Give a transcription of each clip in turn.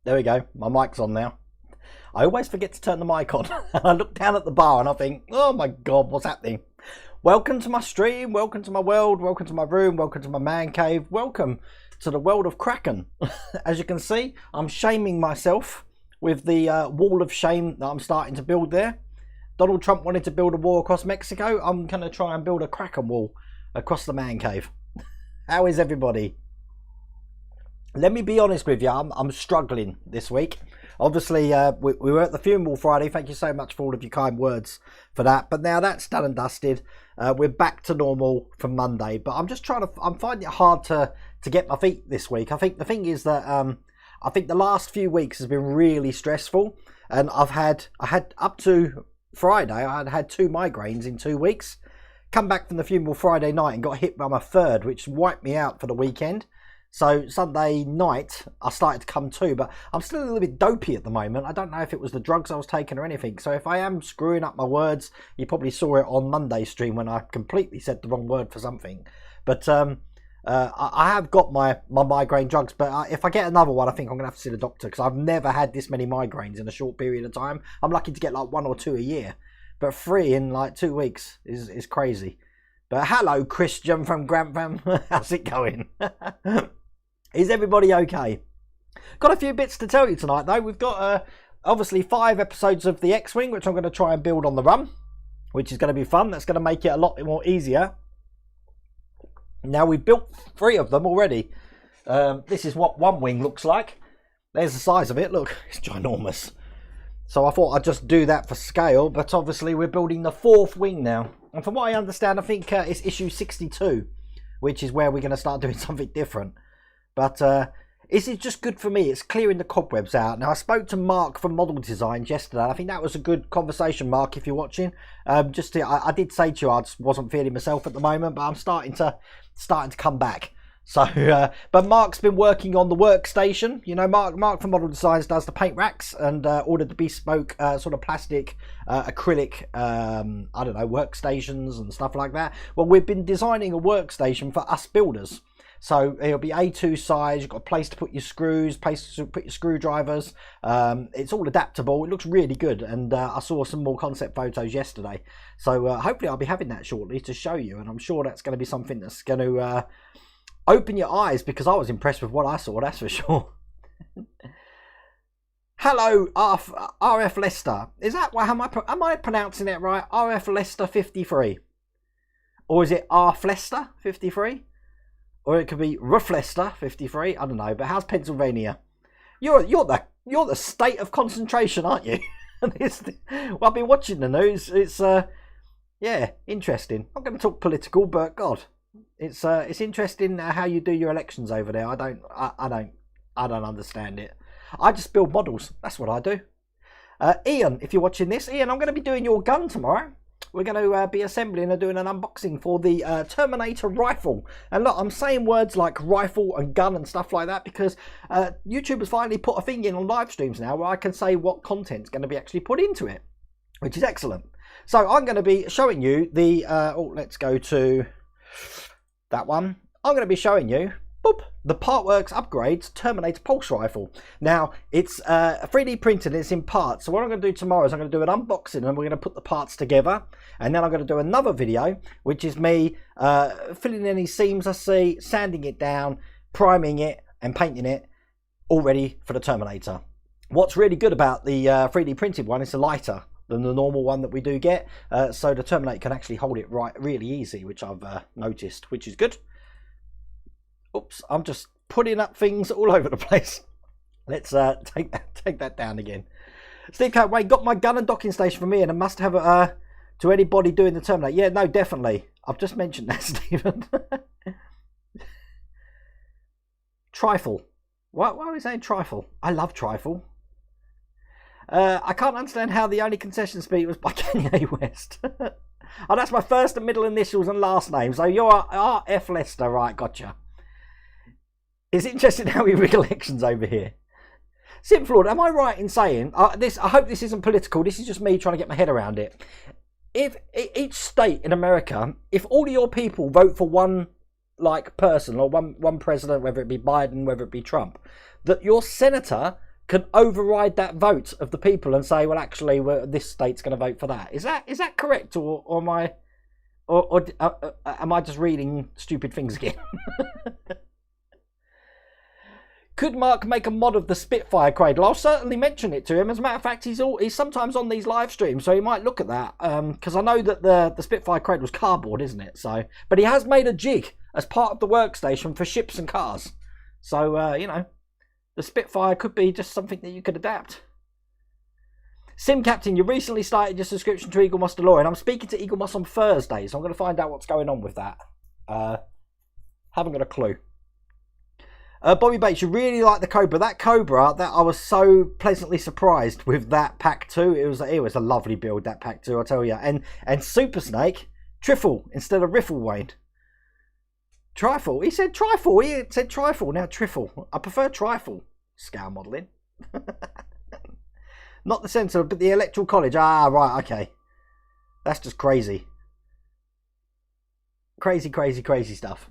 There we go. My mic's on now. I always forget to turn the mic on. I look down at the bar and I think, oh my God, what's happening? Welcome to my stream. Welcome to my world. Welcome to my room. Welcome to my man cave. Welcome to the world of Kraken. As you can see, I'm shaming myself with the wall of shame that I'm starting to build there. Donald Trump wanted to build a wall across Mexico. I'm going to try and build a Kraken wall across the man cave. How is everybody? Let me be honest with you, I'm struggling this week. Obviously, we were at the funeral Friday. Thank you so much for all of your kind words for that. But now that's done and dusted. We're back to normal from Monday. But I'm finding it hard to get my feet this week. I think the thing is that I think the last few weeks has been really stressful. And I had up to Friday, I had 2 migraines in 2 weeks. Come back from the funeral Friday night and got hit by my third, which wiped me out for the weekend. So Sunday night, I started to come to, but I'm still a little bit dopey at the moment. I don't know if it was the drugs I was taking or anything. So if I am screwing up my words, you probably saw it on Monday's stream when I completely said the wrong word for something. But I have got my migraine drugs, but if I get another one, I think I'm going to have to see the doctor because I've never had this many migraines in a short period of time. I'm lucky to get like 1 or 2 a year, but 3 in like 2 weeks is crazy. But hello, Christian from Grantham. How's it going? Is everybody okay? Got a few bits to tell you tonight, though. We've got obviously 5 episodes of the X-Wing, which I'm going to try and build on the run, which is going to be fun. That's going to make it a lot more easier. Now, we've built 3 of them already. This is what one wing looks like. There's the size of it. Look, it's ginormous. So I thought I'd just do that for scale, but obviously we're building the 4th wing now. And from what I understand, I think it's issue 62, which is where we're going to start doing something different. But this is just good for me. It's clearing the cobwebs out. Now, I spoke to Mark from Model Designs yesterday. I think that was a good conversation, Mark, if you're watching. I did say to you I just wasn't feeling myself at the moment, but I'm starting to come back. So, but Mark's been working on the workstation. You know, Mark from Model Designs does the paint racks and ordered the bespoke sort of plastic, acrylic, I don't know, workstations and stuff like that. Well, we've been designing a workstation for us builders. So it'll be A2 size. You've got a place to put your screws, place to put your screwdrivers. It's all adaptable. It looks really good. And I saw some more concept photos yesterday. So hopefully I'll be having that shortly to show you. And I'm sure that's going to be something that's going to open your eyes, because I was impressed with what I saw, that's for sure. Hello, RF Leicester. Is that, am I pronouncing it right? RF Leicester 53. Or is it RF Leicester 53? Or it could be Rough Leicester 53. I don't know. But how's Pennsylvania? You're the state of concentration, aren't you? Well, I've been watching the news. It's yeah, interesting. I'm going to talk political, but God, it's interesting how you do your elections over there. I don't understand it. I just build models. That's what I do. Ian, if you're watching this, Ian, I'm going to be doing your gun tomorrow. We're going to be assembling and doing an unboxing for the Terminator rifle. And look, I'm saying words like rifle and gun and stuff like that because YouTube has finally put a thing in on live streams now where I can say what content's going to be actually put into it, which is excellent. So I'm going to be showing you the, let's go to that one. I'm going to be showing you the Partworks Upgrades Terminator Pulse Rifle. Now, it's 3D printed, it's in parts. So what I'm going to do tomorrow is I'm going to do an unboxing and we're going to put the parts together. And then I'm going to do another video, which is me filling any seams I see, sanding it down, priming it and painting it, all ready for the Terminator. What's really good about the 3D printed one is it's lighter than the normal one that we do get. So the Terminator can actually hold it really easy, which I've noticed, which is good. Oops, I'm just putting up things all over the place. Let's take that down again. Steve Catway, got my gun and docking station for me, and I must have to anybody doing the Terminator. Yeah, no, definitely. I've just mentioned that, Stephen. Trifle. Why are we saying trifle? I love trifle. I can't understand how the only concession speed was by Kanye West. Oh, that's my first and middle initials and last name. So you're RF Leicester, right? Gotcha. It's interesting how we recollections over here. Simflord, am I right in saying this? I hope this isn't political. This is just me trying to get my head around it. If each state in America, if all of your people vote for one person or one president, whether it be Biden, whether it be Trump, that your senator can override that vote of the people and say, well, actually, this state's going to vote for that. Is that correct, or am I, or am I just reading stupid things again? Could Mark make a mod of the Spitfire cradle? I'll certainly mention it to him. As a matter of fact, he's sometimes on these live streams, so he might look at that. Because I know that the Spitfire cradle was cardboard, isn't it? So, but he has made a jig as part of the workstation for ships and cars. So, you know, the Spitfire could be just something that you could adapt. Sim Captain, you recently started your subscription to Eagle Moss DeLorean. I'm speaking to Eagle Moss on Thursday, so I'm going to find out what's going on with that. Haven't got a clue. Bobby Bates, you really like the Cobra. That Cobra, that I was so pleasantly surprised with that pack 2. It was a lovely build, that pack 2, I tell you. And Super Snake, Trifle instead of Riffle, Wayne. Trifle. He said Trifle. He said Trifle. Now Trifle. I prefer Trifle. Scale modelling. Not the sensor, but the Electoral College. Ah, right, okay. That's just crazy. Crazy, crazy, crazy stuff.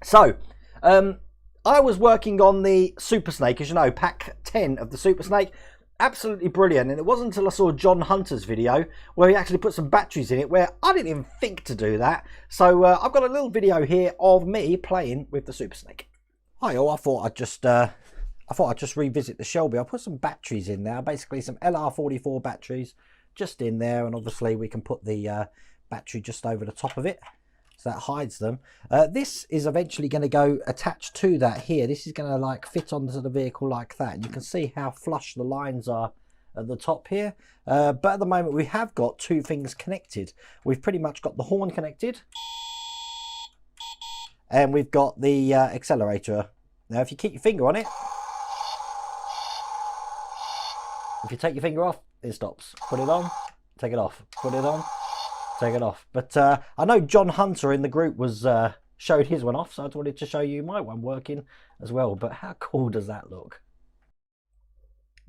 So, I was working on the Super Snake, as you know, pack 10 of the Super Snake. Absolutely brilliant. And it wasn't until I saw John Hunter's video where he actually put some batteries in it, where I didn't even think to do that. So I've got a little video here of me playing with the Super Snake. Hi all, I thought I'd just revisit the Shelby. I'll put some batteries in there, basically some LR44 batteries just in there, and obviously we can put the battery just over the top of it. So that hides them. This is eventually going to go attached to that here. This is going to like fit onto the vehicle like that. And you can see how flush the lines are at the top here. But at the moment we have got two things connected. We've pretty much got the horn connected. And we've got the accelerator. Now if you keep your finger on it. If you take your finger off, it stops. Put it on, take it off. Put it on. Take it off. But I know John Hunter in the group was showed his one off, so I wanted to show you my one working as well. But how cool does that look?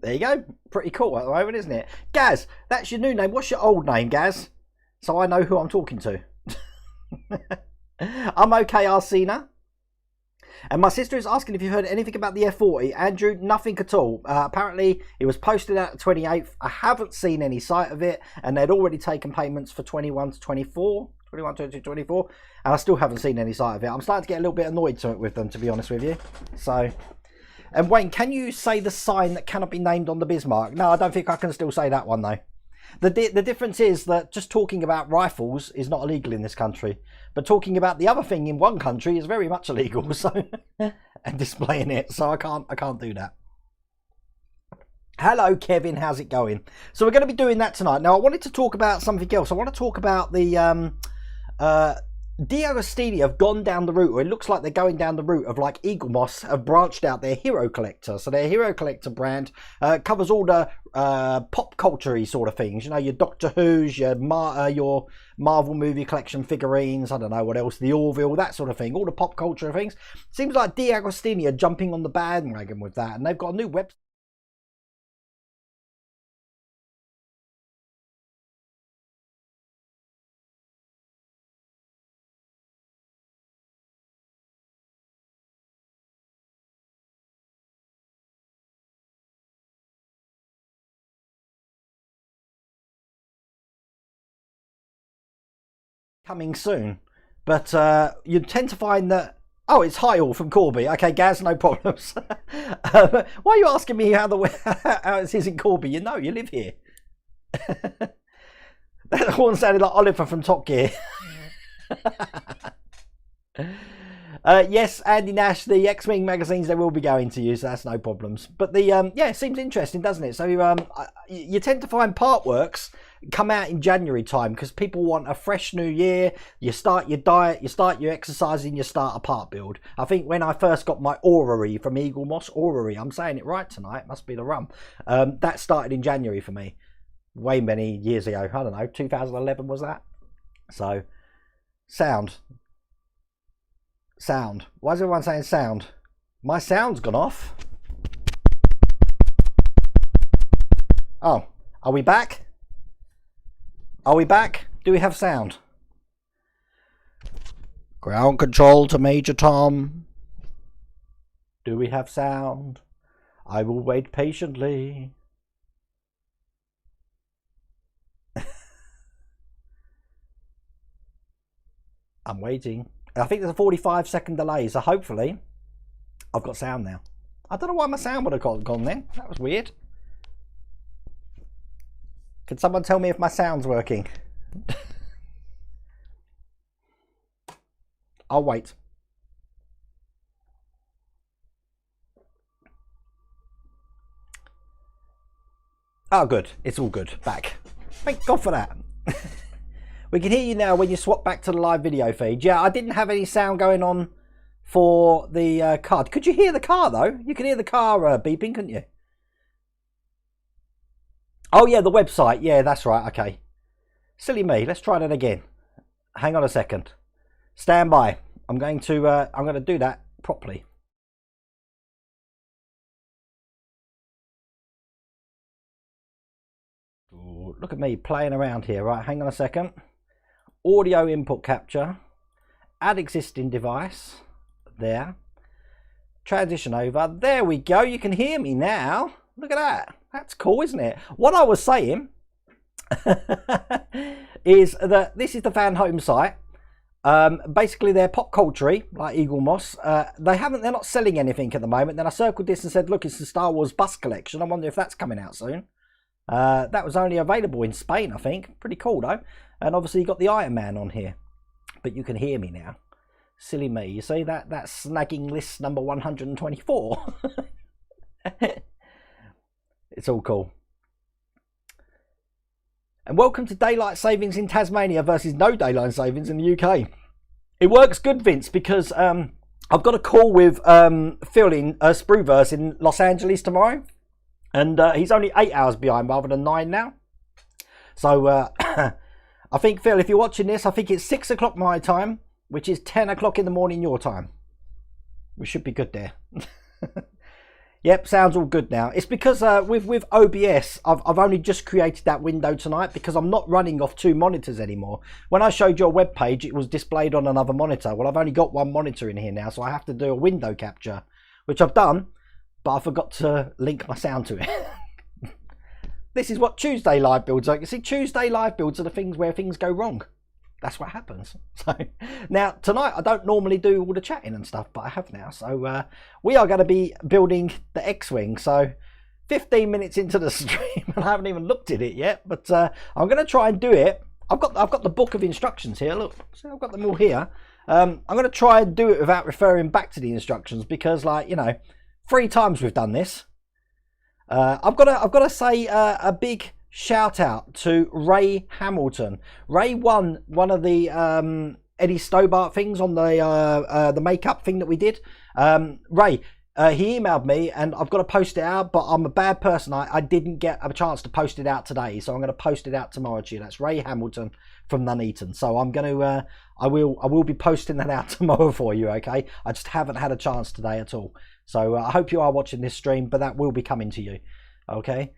There you go. Pretty cool at the moment, isn't it? Gaz, that's your new name. What's your old name, Gaz? So I know who I'm talking to. I'm okay, Arsena. And my sister is asking if you've heard anything about the F40. Andrew, nothing at all. Apparently, it was posted out the 28th. I haven't seen any sight of it. And they'd already taken payments for 21 to 24. 21, 22, 24. And I still haven't seen any sight of it. I'm starting to get a little bit annoyed with them, to be honest with you. So, and Wayne, can you say the sign that cannot be named on the Bismarck? No, I don't think I can still say that one, though. The difference is that just talking about rifles is not illegal in this country, but talking about the other thing in one country is very much illegal. So, and displaying it, so I can't do that. Hello, Kevin. How's it going? So we're going to be doing that tonight. Now, I wanted to talk about something else. I want to talk about the Deagostini have gone down the route, or it looks like they're going down the route of like Eagle Moss have branched out their Hero Collector. So their Hero Collector brand covers all the pop culture-y sort of things. You know, your Doctor Who's, your Marvel movie collection figurines, I don't know what else, the Orville, that sort of thing. All the pop culture things. Seems like Deagostini are jumping on the bandwagon with that, and they've got a new website. Coming soon, but you tend to find that, oh, it's hi all from Corby. Okay, Gaz, no problems. Why are you asking me how it is in Corby? You know, you live here. That horn sounded like Oliver from Top Gear. Yes, Andy Nash, the X-Wing magazines, they will be going to you, so that's no problems. But the yeah, it seems interesting, doesn't it? So you tend to find Partworks come out in January time because people want a fresh new year. You start your diet, you start your exercising, you start a part build. I think when I first got my orrery from Eagle Moss, orrery, I'm saying it right tonight, must be the rum. That started in January for me, way many years ago. I don't know, 2011 was that? So, sound. Why is everyone saying sound? My sound's gone off. Oh, are we back? Are we back? Do we have sound? Ground control to Major Tom. Do we have sound? I will wait patiently. I'm waiting. I think there's a 45-second delay, so hopefully I've got sound now. I don't know why my sound would have gone then. That was weird. Can someone tell me if my sound's working? I'll wait. Oh, good. It's all good. Back. Thank God for that. We can hear you now when you swap back to the live video feed. Yeah, I didn't have any sound going on for the car. Could you hear the car, though? You can hear the car beeping, couldn't you? Oh, yeah, the website. Yeah, that's right. Okay. Silly me. Let's try that again. Hang on a second. Stand by. I'm going to do that properly. Ooh, look at me playing around here. Right, hang on a second. Audio input capture. Add existing device. There. Transition over. There we go. You can hear me now. Look at that. That's cool, isn't it? What I was saying is that this is the fan home site. Basically, they're pop culture, like Eagle Moss. They're not selling anything at the moment. Then I circled this and said, look, it's the Star Wars bus collection. I wonder if that's coming out soon. That was only available in Spain, I think. Pretty cool, though. And obviously, you got the Iron Man on here. But you can hear me now. Silly me. You see that? That's snagging list number 124. It's all cool. And welcome to daylight savings in Tasmania versus no daylight savings in the UK. It works good, Vince, because I've got a call with Phil in Spruverse in Los Angeles tomorrow. And he's only 8 hours behind rather than 9 now. So I think, Phil, if you're watching this, I think it's 6 o'clock my time, which is 10 o'clock in the morning your time. We should be good there. Yep, sounds all good now. It's because with OBS, I've only just created that window tonight because I'm not running off 2 monitors anymore. When I showed your web page, it was displayed on another monitor. Well, I've only got 1 monitor in here now, so I have to do a window capture, which I've done, but I forgot to link my sound to it. This is what Tuesday live builds are. You see, Tuesday live builds are the things where things go wrong. That's what happens. So now tonight I don't normally do all the chatting and stuff, but I have now. So we are going to be building the X-wing. So 15 minutes into the stream and I haven't even looked at it yet, but I'm going to try and do it. I've got the book of instructions here. Look, see, I've got them all here. I'm going to try and do it without referring back to the instructions because, like, you know, 3 times we've done this. I've got to say a big shout out to Ray Hamilton. Ray won one of the Eddie Stobart things on the makeup thing that we did. Ray, he emailed me and I've got to post it out, but I'm a bad person. I didn't get a chance to post it out today, so I'm going to post it out tomorrow to you. That's Ray Hamilton from Nuneaton. So I'm going to I will be posting that out tomorrow for you. Okay, I just haven't had a chance today at all. So I hope you are watching this stream, but that will be coming to you. Okay,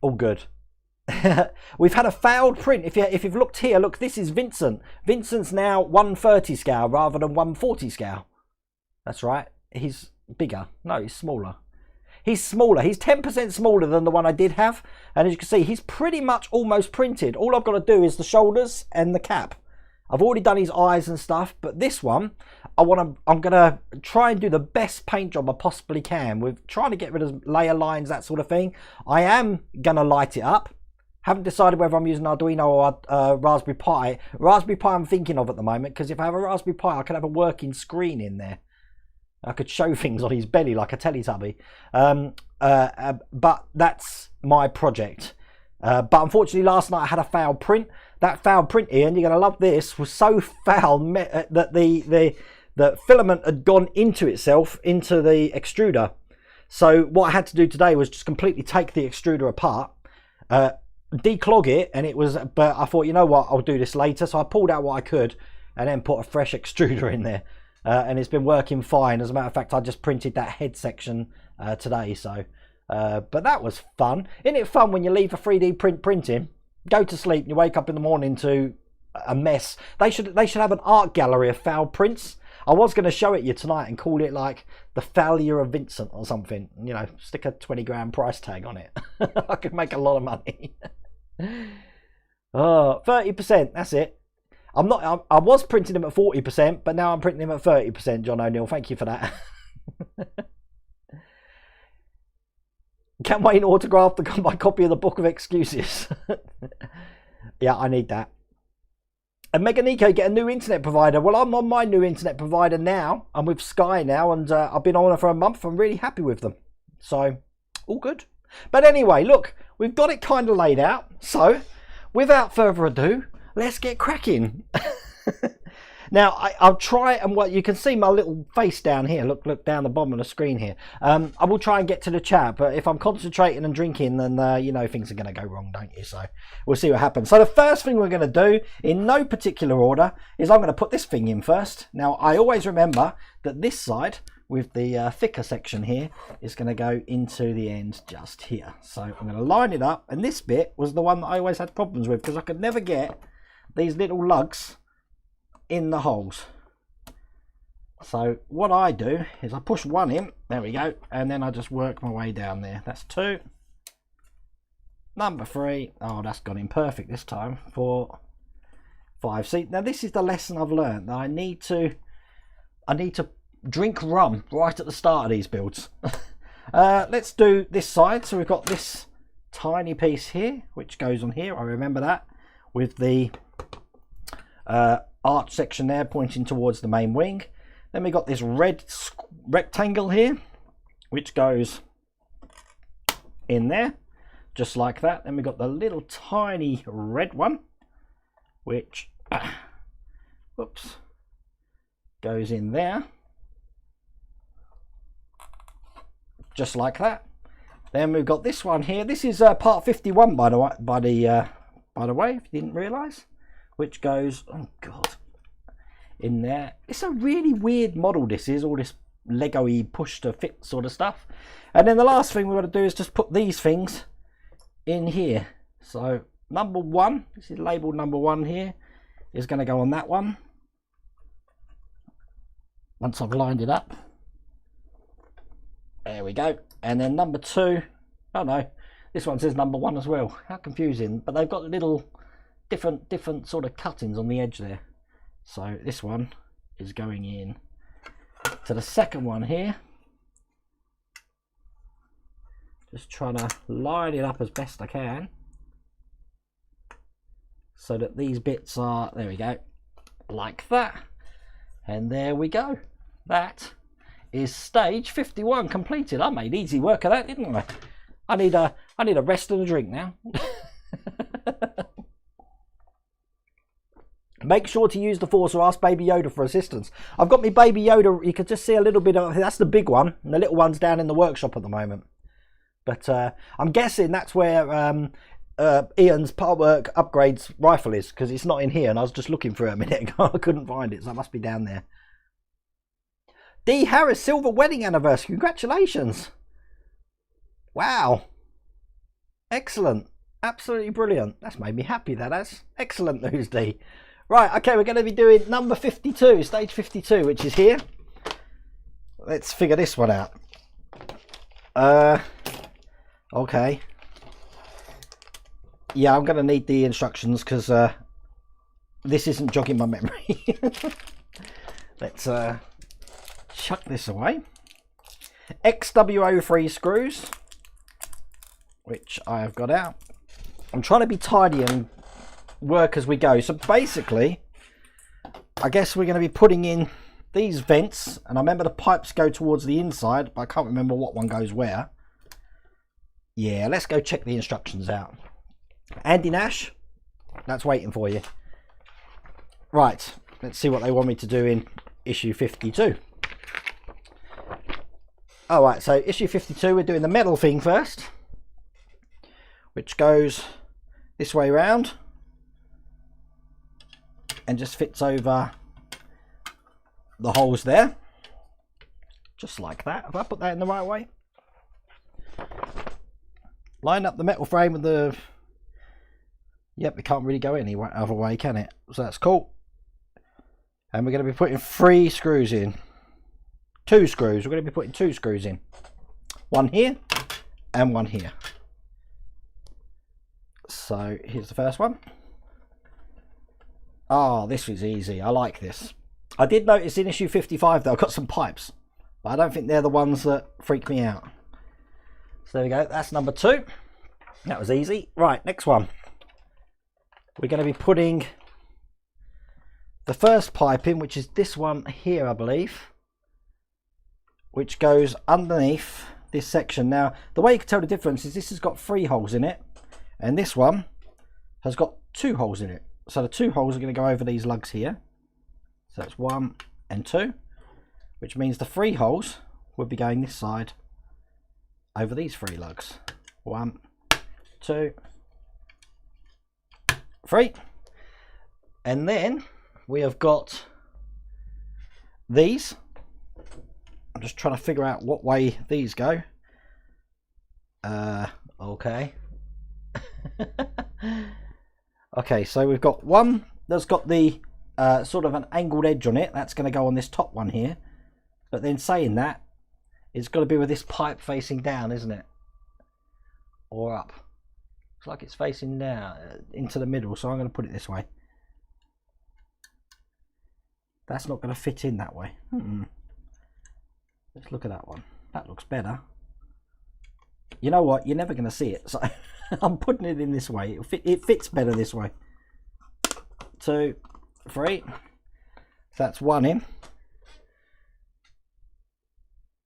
all good. We've had a failed print. If you've looked here, look, this is Vincent. Vincent's now 130 scale rather than 140 scale. That's right. He's bigger. No, he's smaller. He's smaller. He's 10% smaller than the one I did have. And as you can see, he's pretty much almost printed. All I've got to do is the shoulders and the cap. I've already done his eyes and stuff, but this one, I'm gonna try and do the best paint job I possibly can with trying to get rid of layer lines, that sort of thing. I am gonna light it up. Haven't decided whether I'm using Arduino or Raspberry Pi. Raspberry Pi I'm thinking of at the moment, because if I have a Raspberry Pi, I could have a working screen in there. I could show things on his belly like a Teletubby. But that's my project. But unfortunately, last night I had a failed print. That failed print, Ian, you're going to love this, was so foul that the filament had gone into itself, into the extruder. So what I had to do today was just completely take the extruder apart, declog it, and it was, but I thought, you know what, I'll do this later. So I pulled out what I could and then put a fresh extruder in there. And it's been working fine. As a matter of fact, I just printed that head section today. So, but that was fun. Isn't it fun when you leave a 3D print printing, go to sleep, and you wake up in the morning to a mess? They should have an art gallery of foul prints. I was going to show it you tonight and call it like the failure of Vincent or something. You know, stick a 20 grand price tag on it. I could make a lot of money. Oh, 30%, that's it. I was printing them at 40%, but now I'm printing them at 30%, John O'Neill. Thank you for that. Can Wayne autograph my copy of the Book of Excuses? Yeah, I need that. And Meganiko, get a new internet provider. Well, I'm on my new internet provider now. I'm with Sky now, and I've been on it for a month. I'm really happy with them. So, all good. But anyway, look, we've got it kind of laid out. So, without further ado, let's get cracking. Now, I'll try and what you can see my little face down here. Look down the bottom of the screen here. I will try and get to the chat, but if I'm concentrating and drinking, then you know things are going to go wrong, don't you? So we'll see what happens. So the first thing we're going to do, in no particular order, is I'm going to put this thing in first. Now, I always remember that this side with the thicker section here is going to go into the end just here. So I'm going to line it up, and this bit was the one that I always had problems with because I could never get these little lugs in the holes. So what I do is I push one in, there we go, and then I just work my way down there. That's 2, number 3, oh, that's gone in perfect this time. 4, 5. See, now this is the lesson I've learned, that I need to drink rum right at the start of these builds. Let's do this side. So we've got this tiny piece here which goes on here, I remember that, with the arch section there pointing towards the main wing. Then we got this red rectangle here which goes in there just like that. Then we got the little tiny red one which whoops, goes in there just like that. Then we've got this one here. This is part 51 by the way, if you didn't realize, which goes, oh god, in there. It's a really weird model, this is, all this Lego-y push to fit sort of stuff. And then the last thing we're going to do is just put these things in here. So number 1, this is labeled number 1 here, is going to go on that one once I've lined it up. There we go. And then number 2, oh no, this one says number 1 as well. How confusing. But they've got little different sort of cuttings on the edge there. So this one is going in to the second one here. Just trying to line it up as best I can so that these bits are, there we go, like that. And there we go. That is stage 51 completed. I made easy work of that, didn't I? I need a rest and a drink now. Make sure to use the force or ask Baby Yoda for assistance. I've got my Baby Yoda, you can just see a little bit of, that's the big one, and the little one's down in the workshop at the moment. But I'm guessing that's where Ian's Partwork upgrades rifle is, because it's not in here, and I was just looking for it a minute ago. I couldn't find it, so it must be down there. D. Harris, silver wedding anniversary. Congratulations. Wow. Excellent. Absolutely brilliant. That's made me happy, that has. Excellent news, D. Right, okay, we're going to be doing number 52, stage 52, which is here. Let's figure this one out. Okay. Yeah, I'm going to need the instructions because this isn't jogging my memory. Let's chuck this away. XWO3 screws, which I have got out. I'm trying to be tidy and work as we go. So basically, I guess we're going to be putting in these vents, and I remember the pipes go towards the inside, but I can't remember what one goes where. Yeah, let's go check the instructions out. Andy Nash, that's waiting for you. Right, let's see what they want me to do in issue 52. Alright, so issue 52, we're doing the metal thing first, which goes this way round and just fits over the holes there, just like that. Have I put that in the right way? Line up the metal frame with the, yep, it can't really go any other way, can it? So that's cool. And we're going to be putting 3 screws in. 2 screws. We're going to be putting 2 screws in. One here and one here. So here's the first one. Oh, this was easy. I like this. I did notice in issue 55 though, I've got some pipes. But I don't think they're the ones that freak me out. So there we go. That's number 2. That was easy. Right, next one. We're going to be putting the first pipe in, which is this one here, I believe, which goes underneath this section. Now, the way you can tell the difference is this has got 3 holes in it, and this one has got 2 holes in it. So the 2 holes are going to go over these lugs here. So that's 1 and 2, which means the 3 holes would be going this side over these 3 lugs. 1, 2, 3. And then we have got these. I'm just trying to figure out what way these go. Okay. Okay, so we've got one that's got the sort of an angled edge on it. That's going to go on this top one here. But then saying that, it's got to be with this pipe facing down, isn't it? Or up. Looks like it's facing down into the middle, so I'm going to put it this way. That's not going to fit in that way. Let's look at that one. That looks better. You know what? You're never going to see it, so I'm putting it in this way. It fits better this way. 2, 3. So that's 1 in.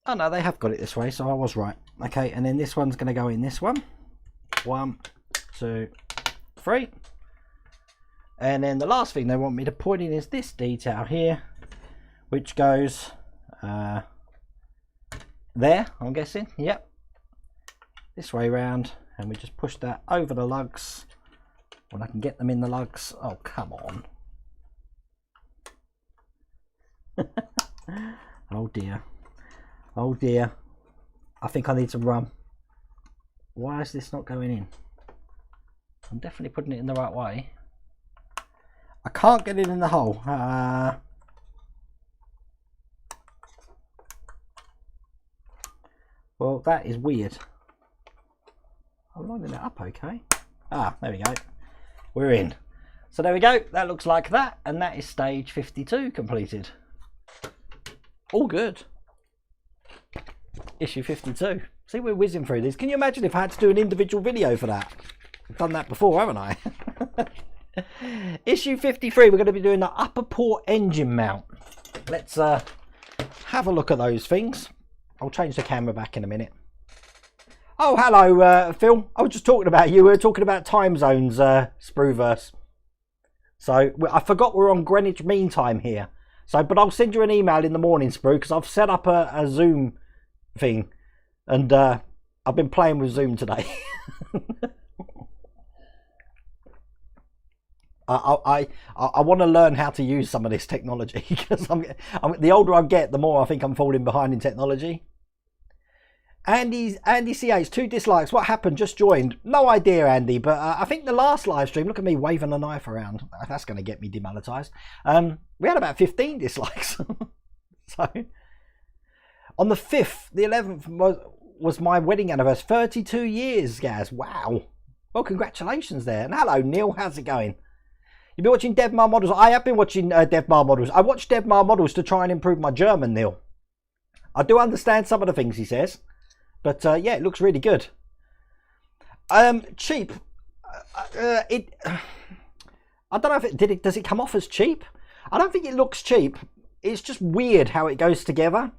Oh no, they have got it this way, so I was right. Okay, and then this one's going to go in this one. 1, 2, 3. And then the last thing they want me to put in is this detail here, which goes there, I'm guessing. Yep. This way round, and we just push that over the lugs when I can get them in the lugs. Oh, come on. Oh dear. Oh dear. I think I need some rum. Why is this not going in? I'm definitely putting it in the right way. I can't get it in the hole. Well, that is weird. I'm lining it up okay. Ah, there we go. We're in. So there we go. That looks like that. And that is stage 52 completed. All good. Issue 52. See, we're whizzing through these. Can you imagine if I had to do an individual video for that? I've done that before, haven't I? Issue 53, we're going to be doing the upper port engine mount. Let's have a look at those things. I'll change the camera back in a minute. Oh, hello, Phil. I was just talking about you. We were talking about time zones, Sprueverse. So I forgot we're on Greenwich Mean Time here. So, but I'll send you an email in the morning, Sprue, because I've set up a Zoom thing, and I've been playing with Zoom today. I want to learn how to use some of this technology, because the older I get, the more I think I'm falling behind in technology. Andy CH, 2 dislikes. What happened? Just joined. No idea, Andy, but I think the last live stream, look at me waving a knife around. That's going to get me demonetized. We had about 15 dislikes. So on the 5th, the 11th was my wedding anniversary. 32 years, Gaz. Wow. Well, congratulations there. And hello, Neil. How's it going? You've been watching DevMar Models? I have been watching DevMar Models. I watched DevMar Models to try and improve my German, Neil. I do understand some of the things he says. But yeah, it looks really good. Cheap. I don't know if does it come off as cheap? I don't think it looks cheap. It's just weird how it goes together.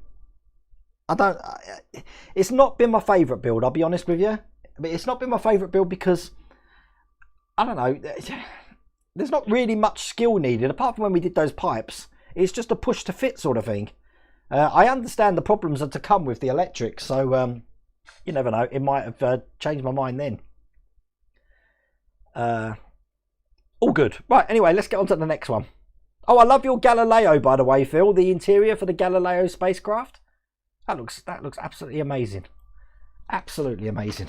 It's not been my favourite build, I'll be honest with you. But it's not been my favourite build because, I don't know, there's not really much skill needed, apart from when we did those pipes. It's just a push to fit sort of thing. I understand the problems are to come with the electric, so you never know, it might have changed my mind then. All good. Right, anyway, let's get on to the next one. Oh, I love your Galileo, by the way, Phil. The interior for the Galileo spacecraft. That looks absolutely amazing. Absolutely amazing.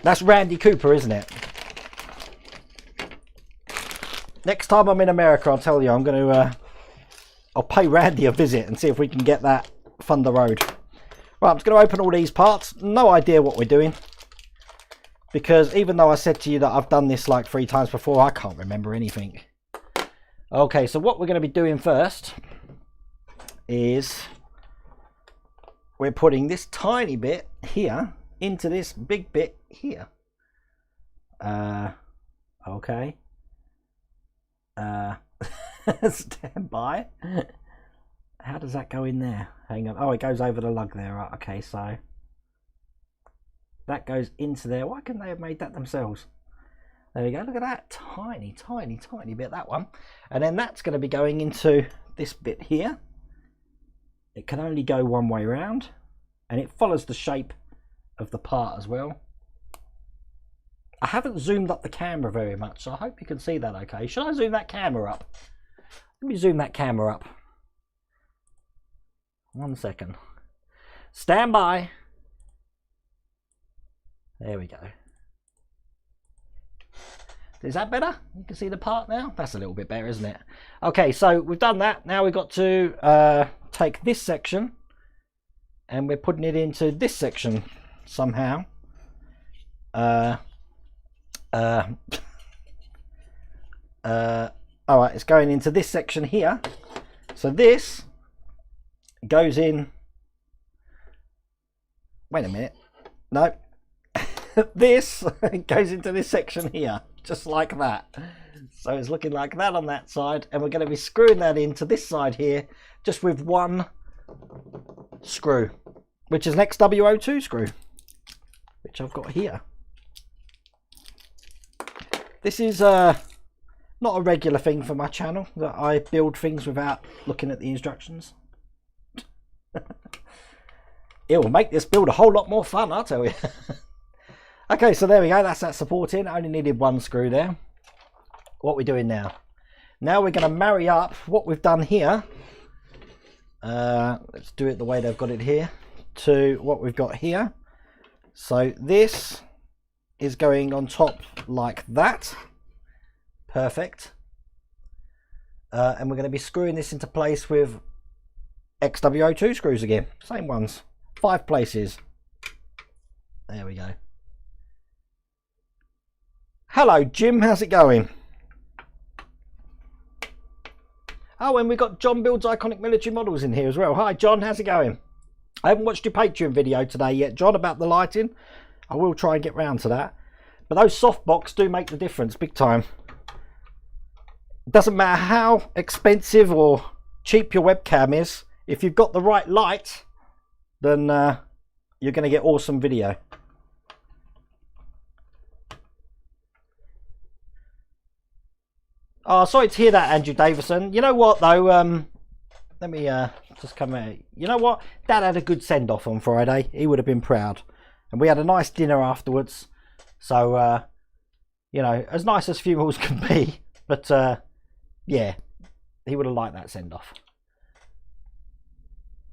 That's Randy Cooper, isn't it? Next time I'm in America, I'll tell you, I'm going to, I'll pay Randy a visit and see if we can get that Thunder Road. Right, I'm just going to open all these parts. No idea what we're doing. Because even though I said to you that I've done this like 3 times before, I can't remember anything. Okay, so what we're going to be doing first is we're putting this tiny bit here into this big bit here. Okay. Stand by. How does that go in there? Hang on. Oh, it goes over the lug there. Right, okay, so that goes into there. Why couldn't they have made that themselves? There we go. Look at that. Tiny, tiny, tiny bit, that one. And then that's going to be going into this bit here. It can only go one way around. And it follows the shape of the part as well. I haven't zoomed up the camera very much, so I hope you can see that okay. Should I zoom that camera up? Let me zoom that camera up. 1 second. Stand by. There we go. Is that better? You can see the part now? That's a little bit better, isn't it? Okay, so we've done that. Now we've got to take this section and we're putting it into this section somehow. Alright, it's going into this section here. So this goes in. Wait a minute. No. This goes into this section here, just like that. So it's looking like that on that side, and we're going to be screwing that into this side here just with one screw, which is an XWO2 screw, which I've got here. This is not a regular thing for my channel, that I build things without looking at the instructions. It will make this build a whole lot more fun, I'll tell you. Okay, so there we go. That's that support in. I only needed one screw there. What we're doing now. Now we're going to marry up what we've done here. Let's do it the way they've got it here. To what we've got here. So this is going on top like that. Perfect. And we're going to be screwing this into place with XWO2 screws again. Same ones. 5 places. There we go. Hello Jim, how's it going? Oh, and we've got John Builds Iconic Military Models in here as well. Hi John, how's it going? I haven't watched your Patreon video today yet, John, about the lighting. I will try and get round to that. But those softbox do make the difference, big time. It doesn't matter how expensive or cheap your webcam is. If you've got the right light, then you're going to get awesome video. Oh, sorry to hear that, Andrew Davison. You know what, though? Let me just come out. You know what? Dad had a good send-off on Friday. He would have been proud. And we had a nice dinner afterwards. So, you know, as nice as funerals can be. But, yeah, he would have liked that send-off.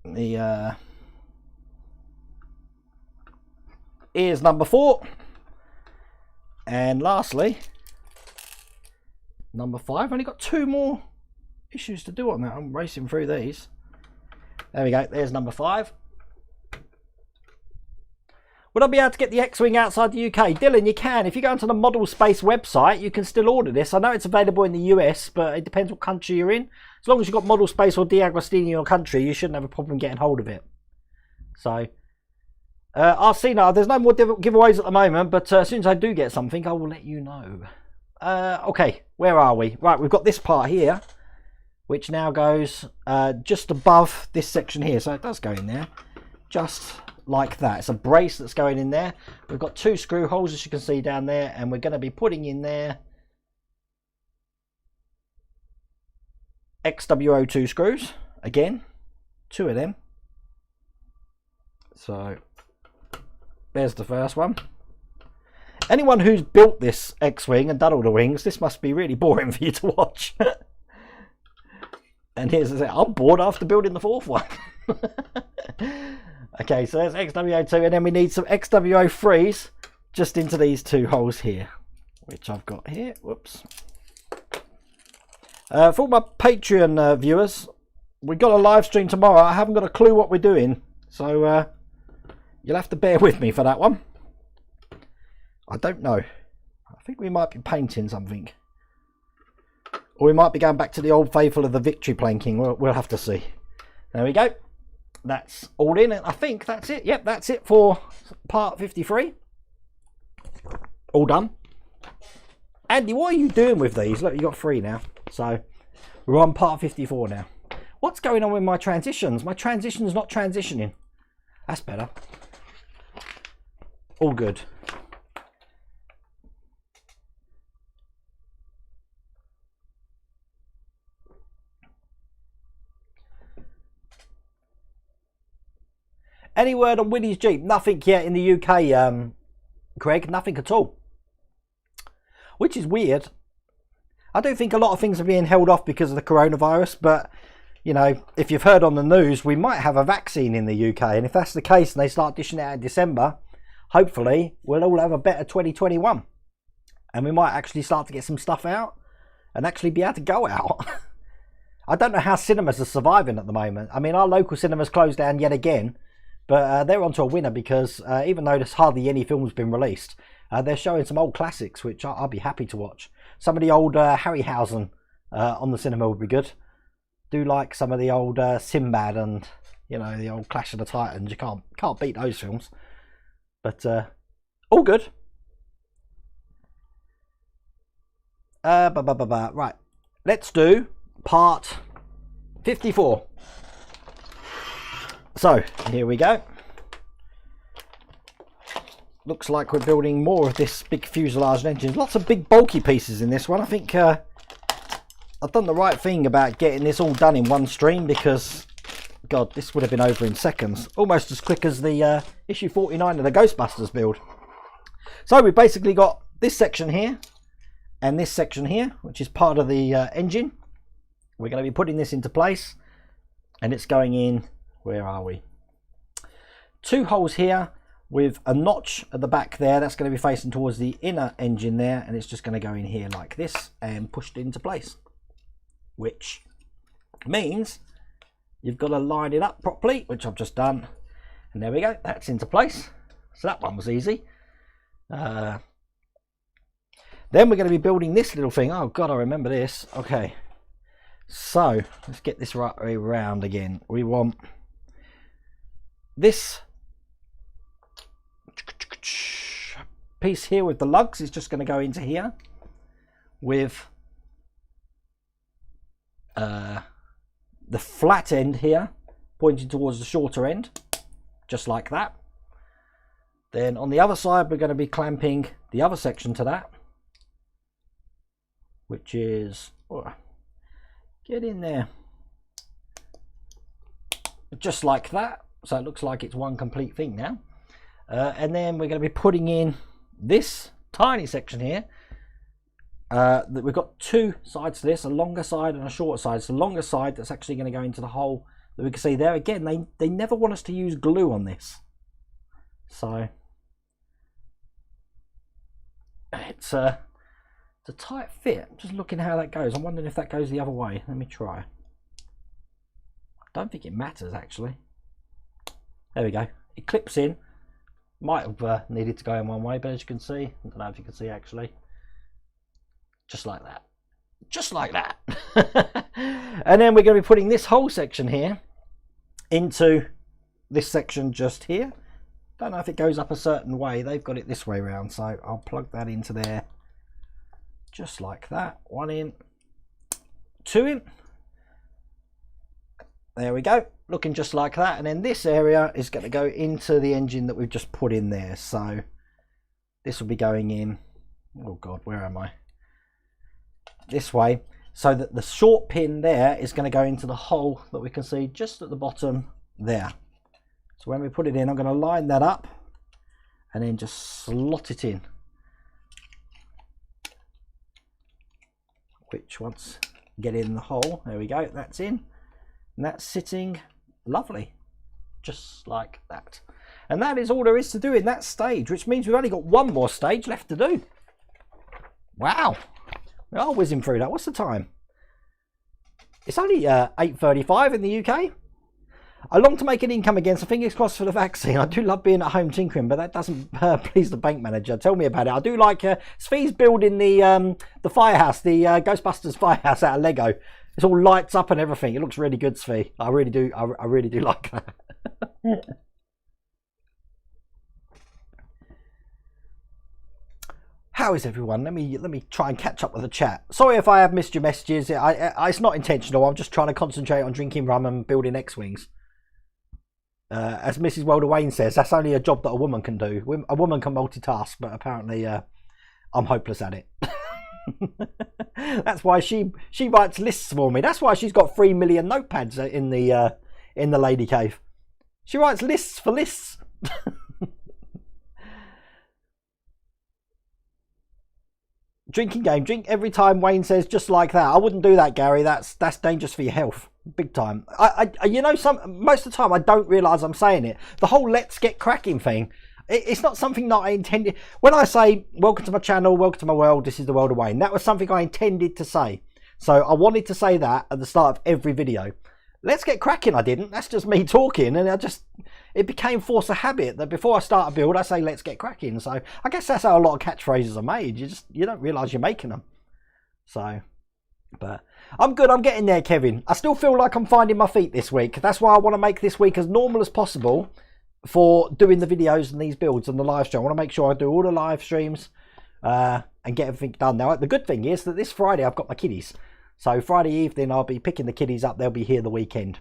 The ears number 4. And lastly, number 5. Only got 2 more issues to do on that. I'm racing through these. There we go. There's number 5. Would I be able to get the X-Wing outside the UK? Dylan, you can. If you go onto the Model Space website, you can still order this. I know it's available in the US, but it depends what country you're in. As long as you've got Model Space or Deagostini in your country, you shouldn't have a problem getting hold of it. So, I'll see now. There's no more giveaways at the moment, but as soon as I do get something, I will let you know. Okay, where are we? Right, we've got this part here, which now goes just above this section here. So it does go in there, just like that. It's a brace that's going in there. We've got 2 screw holes, as you can see down there, and we're going to be putting in there XWO2 screws. Again, 2 of them. So there's the first one. Anyone who's built this X-Wing and done all the wings, this must be really boring for you to watch. And here's the thing, I'm bored after building the 4th one. Okay, so there's XWO2, and then we need some XWO3s just into these 2 holes here, which I've got here. Whoops. For all my Patreon viewers, we've got a live stream tomorrow. I haven't got a clue what we're doing, so you'll have to bear with me for that one. I don't know. I think we might be painting something. Or we might be going back to the old faithful of the victory planking. We'll have to see. There we go. That's all in. I think that's it. Yep, that's it for part 53. All done. Andy, what are you doing with these? Look, you got 3 now. So we're on part 54 now. What's going on with my transitions? My transition's not transitioning. That's better. All good. Any word on Winnie's Jeep? Nothing yet in the UK, Craig. Nothing at all. Which is weird. I don't think a lot of things are being held off because of the coronavirus, but, you know, if you've heard on the news, we might have a vaccine in the UK. And if that's the case and they start dishing it out in December, hopefully we'll all have a better 2021. And we might actually start to get some stuff out and actually be able to go out. I don't know how cinemas are surviving at the moment. I mean, our local cinemas closed down yet again. But they're onto a winner because even though there's hardly any films been released, they're showing some old classics, which I'll be happy to watch. Some of the old Harryhausen on the cinema would be good. Do like some of the old Sinbad and, you know, the old Clash of the Titans. You can't beat those films. But all good. Right, let's do part 54. So, here we go. Looks like we're building more of this big fuselage engine. Lots of big bulky pieces in this one. I think I've done the right thing about getting this all done in one stream because, God, this would have been over in seconds. Almost as quick as the issue 49 of the Ghostbusters build. So we've basically got this section here and this section here, which is part of the engine. We're going to be putting this into place and it's going in. Where are we? 2 holes here with a notch at the back there. That's going to be facing towards the inner engine there, and it's just going to go in here like this and pushed into place. Which means you've got to line it up properly, which I've just done. And there we go. That's into place. So that one was easy. Then we're going to be building this little thing. Oh God, I remember this. Okay. So let's get this right way around again. We want this piece here with the lugs is just going to go into here with the flat end here pointing towards the shorter end, just like that. Then on the other side we're going to be clamping the other section to that, which is, oh, get in there, just like that. So it looks like it's one complete thing now. And then we're going to be putting in this tiny section here. That we've got 2 sides to this, a longer side and a shorter side. So the longer side that's actually going to go into the hole that we can see there. Again, they never want us to use glue on this. So it's a tight fit. I'm just looking how that goes. I'm wondering if that goes the other way. Let me try. I don't think it matters actually. There we go. It clips in. Might have needed to go in one way, but as you can see, I don't know if you can see actually. Just like that. Just like that. And then we're going to be putting this whole section here into this section just here. Don't know if it goes up a certain way. They've got it this way around, so I'll plug that into there. Just like that. 1 in, 2 in. There we go, looking just like that. And then this area is going to go into the engine that we've just put in there. So this will be going in, oh God, where am I? This way, so that the short pin there is going to go into the hole that we can see just at the bottom there. So when we put it in, I'm going to line that up and then just slot it in. Which once get in the hole, there we go, that's in. And that's sitting lovely, just like that. And that is all there is to do in that stage, which means we've only got 1 more stage left to do. Wow, we are whizzing through that. What's the time? It's only 8:35 in the UK. I long to make an income again, so fingers crossed for the vaccine. I do love being at home tinkering, but that doesn't please the bank manager. Tell me about it. I do like Svi's building the firehouse, the Ghostbusters firehouse out of Lego. It's all lights up and everything. It looks really good, Svi. I really do. I really do like that. How is everyone? Let me try and catch up with the chat. Sorry if I have missed your messages. It's not intentional. I'm just trying to concentrate on drinking rum and building X-wings. As Mrs. Welder Wayne says, that's only a job that a woman can do. A woman can multitask, but apparently I'm hopeless at it. That's why she writes lists for me. That's why she's got 3 million notepads in the lady cave. She writes lists for lists. Drinking game. Drink every time, Wayne says, just like that. I wouldn't do that, Gary. That's dangerous for your health. Big time. You know, most of the time I don't realise I'm saying it. The whole let's get cracking thing, it's not something that I intended. When I say, welcome to my channel, welcome to my world, this is the world of Wayne, that was something I intended to say. So I wanted to say that at the start of every video. Let's get cracking, I didn't. That's just me talking, and it became force of habit that before I start a build, I say, let's get cracking. So I guess that's how a lot of catchphrases are made. You don't realise you're making them. So, but I'm good. I'm getting there, Kevin. I still feel like I'm finding my feet this week. That's why I want to make this week as normal as possible for doing the videos and these builds and the live stream. I want to make sure I do all the live streams and get everything done. Now, the good thing is that this Friday I've got my kiddies. So Friday evening I'll be picking the kiddies up. They'll be here the weekend.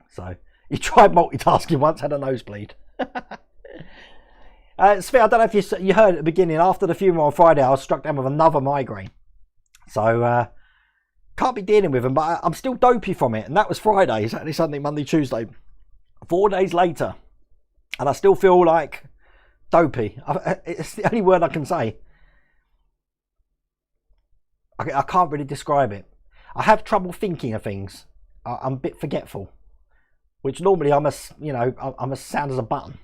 So you tried multitasking once, had a nosebleed. Svi, I don't know if you heard at the beginning, after the funeral on Friday I was struck down with another migraine. So can't be dealing with them, but I'm still dopey from it. And that was Friday, Saturday, Sunday, Monday, Tuesday. 4 days later. And I still feel like dopey. It's the only word I can say. I can't really describe it. I have trouble thinking of things. I'm a bit forgetful. Which normally I'm as sound as a button.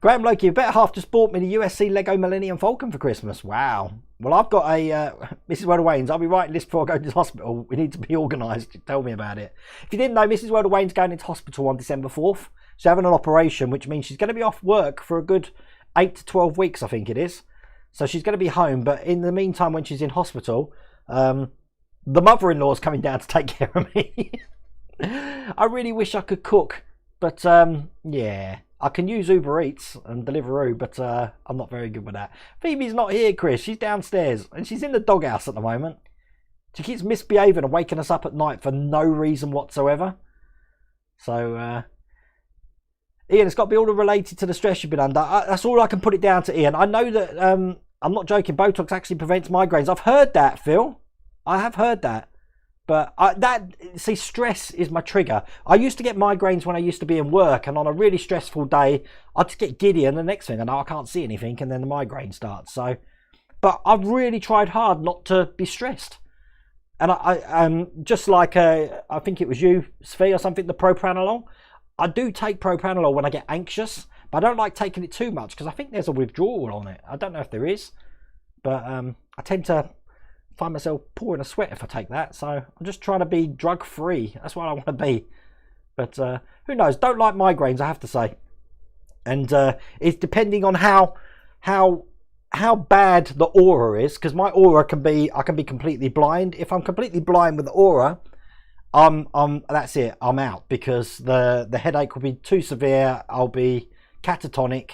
Graham Loki, your better half just bought me the USC Lego Millennium Falcon for Christmas. Wow. Well, I've got a Mrs. Welder Wayne's. I'll be writing this before I go to the hospital. We need to be organised. Tell me about it. If you didn't know, Mrs. Welder Wayne's going into hospital on December 4th. She's having an operation, which means she's going to be off work for a good 8 to 12 weeks, I think it is. So she's going to be home. But in the meantime, when she's in hospital, the mother-in-law is coming down to take care of me. I really wish I could cook. But, yeah. I can use Uber Eats and Deliveroo, but I'm not very good with that. Phoebe's not here, Chris. She's downstairs, and she's in the doghouse at the moment. She keeps misbehaving and waking us up at night for no reason whatsoever. So, Ian, it's got to be all related to the stress you've been under. That's all I can put it down to, Ian. I know that, I'm not joking, Botox actually prevents migraines. I've heard that, Phil. I have heard that. But stress is my trigger. I used to get migraines when I used to be in work, and on a really stressful day, I'd just get giddy, and the next thing I know, I can't see anything, and then the migraine starts. So, but I've really tried hard not to be stressed. And I just like I think it was you, Svi, or something, the propranolol. I do take propranolol when I get anxious, but I don't like taking it too much because I think there's a withdrawal on it. I don't know if there is, but I tend to find myself pouring a sweat if I take that. So I'm just trying to be drug free. That's what I want to be. But who knows? Don't like migraines, I have to say. And it's depending on how bad the aura is, because my aura I can be completely blind. If I'm completely blind with the aura, that's it. I'm out, because the headache will be too severe. I'll be catatonic.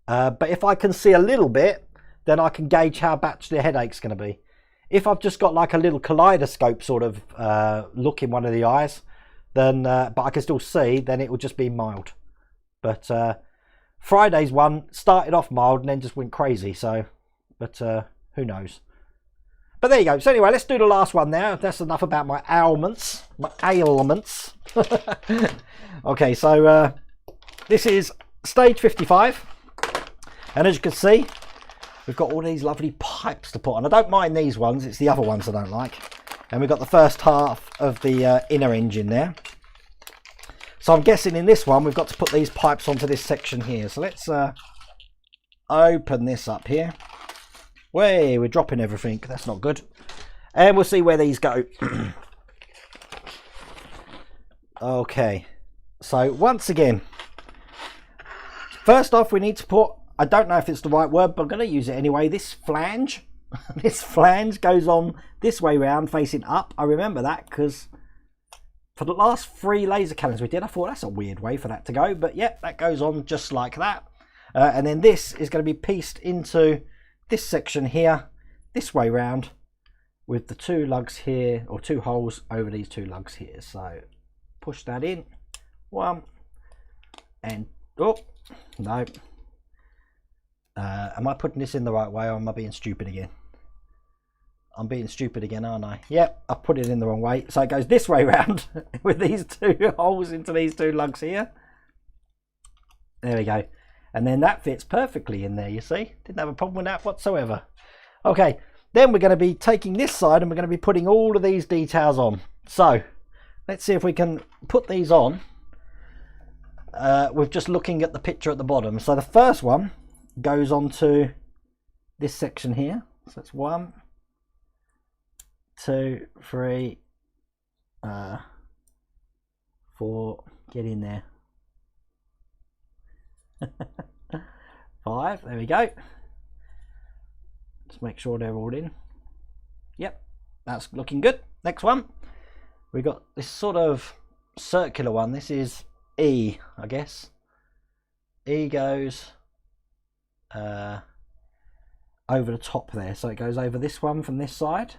But if I can see a little bit, then I can gauge how bad the headache's going to be. If I've just got like a little kaleidoscope sort of look in one of the eyes, then but I can still see, then it will just be mild. But Friday's one started off mild and then just went crazy. So, but who knows? But there you go. So anyway, let's do the last one now. That's enough about my ailments. Okay, so this is stage 55, and as you can see, we've got all these lovely pipes to put on. I don't mind these ones, it's the other ones I don't like. And we've got the first half of the inner engine there. So I'm guessing in this one we've got to put these pipes onto this section here. So let's open this up here. Way, we're dropping everything. That's not good. And we'll see where these go. Okay, so once again, first off we need to put, I don't know if it's the right word, but I'm going to use it anyway, this flange. This flange goes on this way round facing up. I remember that because for the last 3 laser cannons we did, I thought that's a weird way for that to go, but yeah, that goes on just like that. And then this is going to be pieced into this section here, this way round, with the 2 lugs here, or 2 holes over these 2 lugs here. So push that in, 1, and oh no, am I putting this in the right way, or am I being stupid again? I'm being stupid again, aren't I? Yep, I put it in the wrong way. So it goes this way round with these 2 holes into these 2 lugs here. There we go. And then that fits perfectly in there, you see. Didn't have a problem with that whatsoever. Okay, then we're going to be taking this side and we're going to be putting all of these details on. So let's see if we can put these on with just looking at the picture at the bottom. So the first one goes on to this section here. So it's 1, 2, 3, 4, get in there. 5, there we go. Just make sure they're all in. Yep, that's looking good. Next one, we got this sort of circular one. This is E, I guess. E goes over the top there, so it goes over this one from this side,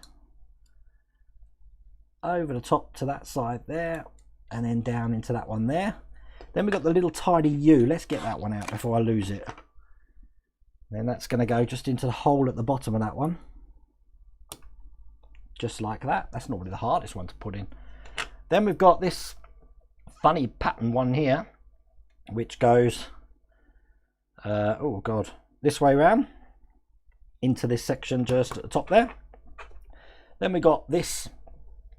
over the top to that side there, and then down into that one there. Then we've got the little tiny U. Let's get that one out before I lose it. Then that's going to go just into the hole at the bottom of that one. Just like that. That's normally the hardest one to put in. Then we've got this funny pattern one here, which goes, oh God, this way round into this section just at the top there. Then we got this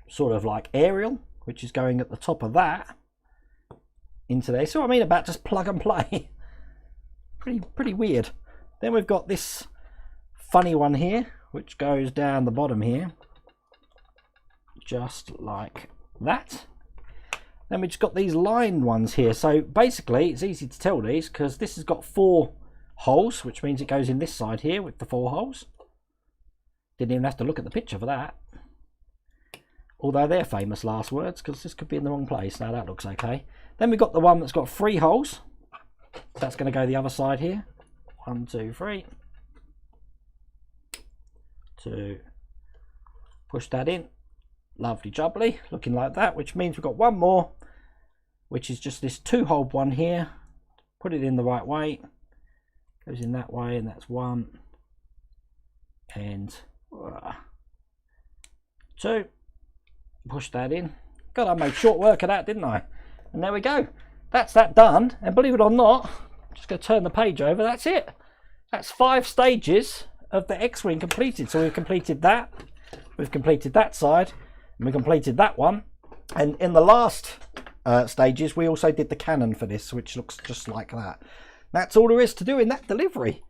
sort of like aerial, which is going at the top of that into there. So I mean about just plug and play. pretty weird. Then we've got this funny one here, which goes down the bottom here, just like that. Then we just got these lined ones here. So basically it's easy to tell these because this has got 4 holes, which means it goes in this side here with the 4 holes. Didn't even have to look at the picture for that. Although they're famous last words, because this could be in the wrong place. Now that looks okay. Then we've got the one that's got 3 holes. That's going to go the other side here. 1, 2, 3. 2. Push that in. Lovely jubbly. Looking like that, which means we've got one more, which is just this 2-hole one here. Put it in the right way. Goes in that way, and that's 1. And 2. Push that in. God, I made short work of that, didn't I? And there we go. That's that done. And believe it or not, I'm just going to turn the page over. That's it. That's 5 stages of the X-wing completed. So we've completed that. We've completed that side. And we completed that one. And in the last stages, we also did the cannon for this, which looks just like that. That's all there is to do in that delivery.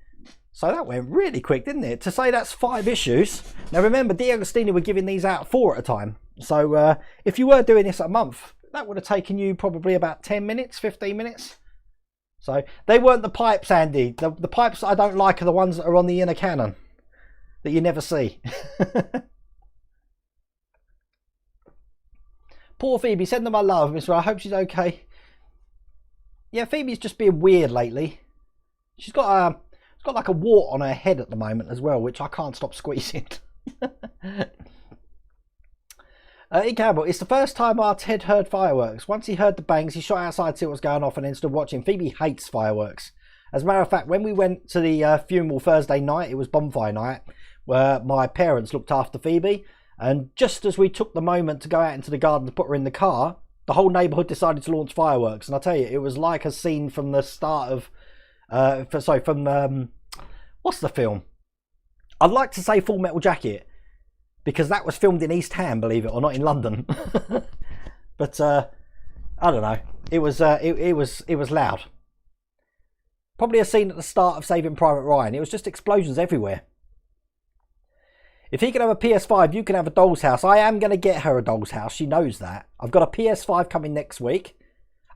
So that went really quick, didn't it? To say that's 5 issues. Now remember, Deagostini were giving these out 4 at a time. So if you were doing this a month, that would have taken you probably about 10 minutes, 15 minutes. So they weren't the pipes, Andy. The pipes I don't like are the ones that are on the inner cannon that you never see. Poor Phoebe, send her my love, Miss Ray. I hope she's okay. Yeah, Phoebe's just being weird lately. She's got like a wart on her head at the moment as well, which I can't stop squeezing. Campbell, it's the first time our Ted heard fireworks. Once he heard the bangs, he shot outside to see what was going off and then stood watching. Phoebe hates fireworks. As a matter of fact, when we went to the funeral Thursday night, it was bonfire night, where my parents looked after Phoebe. And just as we took the moment to go out into the garden to put her in the car, the whole neighbourhood decided to launch fireworks. And I tell you, it was like a scene from the start of... what's the film? I'd like to say Full Metal Jacket, because that was filmed in East Ham, believe it or not, in London. But I don't know. It was loud. Probably a scene at the start of Saving Private Ryan. It was just explosions everywhere. If he can have a PS5, you can have a doll's house. I am going to get her a doll's house. She knows that. I've got a PS5 coming next week.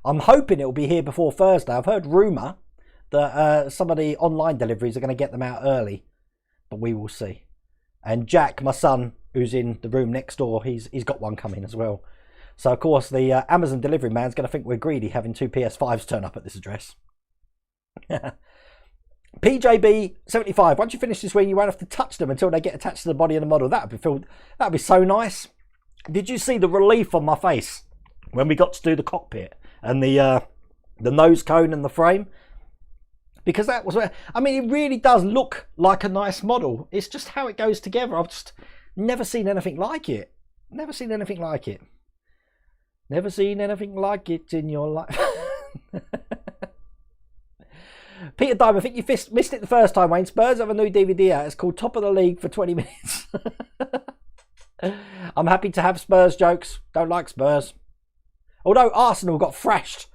I'm hoping it'll be here before Thursday. I've heard rumour that some of the online deliveries are going to get them out early. But we will see. And Jack, my son, who's in the room next door, he's got one coming as well. So, of course, the Amazon delivery man's going to think we're greedy having 2 PS5s turn up at this address. PJB75, once you finish this wing, you won't have to touch them until they get attached to the body of the model. That'd be so nice. Did you see the relief on my face when we got to do the cockpit and the nose cone and the frame? Because that was where, I mean, it really does look like a nice model. It's just how it goes together. I've just never seen anything like it. Never seen anything like it. Never seen anything like it in your life. Peter Diamond, I think you missed it the first time, Wayne. Spurs have a new DVD out. It's called Top of the League for 20 minutes. I'm happy to have Spurs jokes. Don't like Spurs. Although Arsenal got thrashed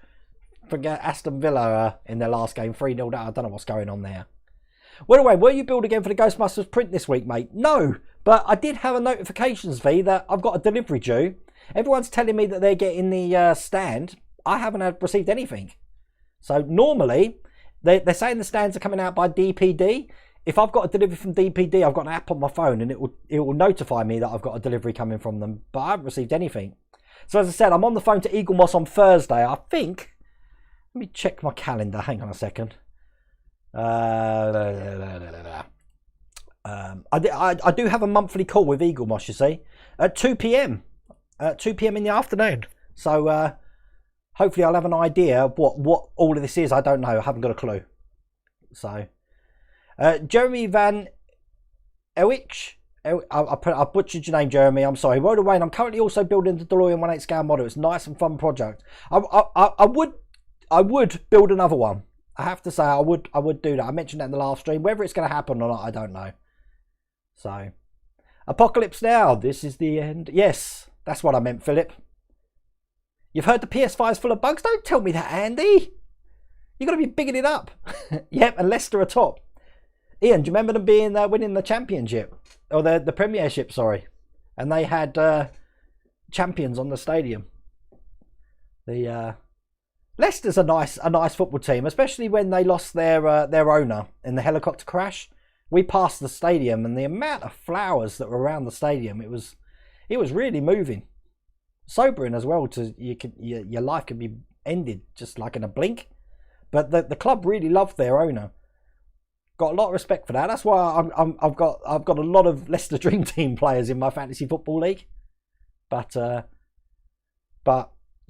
for Aston Villa in their last game, 3-0 down. I don't know what's going on there. Well, Wayne, were you billed again for the Ghostbusters print this week, mate? No, but I did have a notifications fee that I've got a delivery due. Everyone's telling me that they're getting the stand. I haven't received anything. So normally, they're saying the stands are coming out by DPD. If I've got a delivery from DPD, I've got an app on my phone and it will notify me that I've got a delivery coming from them. But I haven't received anything. So as I said, I'm on the phone to Eagle Moss on Thursday. I think, let me check my calendar. Hang on a second. I do have a monthly call with Eagle Moss, you see, at 2 p.m. At 2 p.m. in the afternoon. So hopefully I'll have an idea of what all of this is. I don't know. I haven't got a clue. So Jeremy Van Elwich. I butchered your name, Jeremy. I'm sorry. Rhoda Wayne, I'm currently also building the DeLorean 1/8 scale model. It's a nice and fun project. I would build another one. I have to say I would do that. I mentioned that in the last stream. Whether it's going to happen or not, I don't know. So, Apocalypse Now. This is the end. Yes, that's what I meant, Philip. You've heard the PS5 is full of bugs. Don't tell me that, Andy. You've got to be bigging it up. Yep, and Leicester are top. Ian, do you remember them being winning the championship? Or the premiership, sorry. And they had champions on the stadium. Leicester's a nice football team, especially when they lost their owner in the helicopter crash. We passed the stadium and the amount of flowers that were around the stadium, it was really moving. Sobering as well, your life can be ended just like in a blink. But the club really loved their owner. Got a lot of respect for that. That's why I've got a lot of Leicester Dream Team players in my fantasy football league. But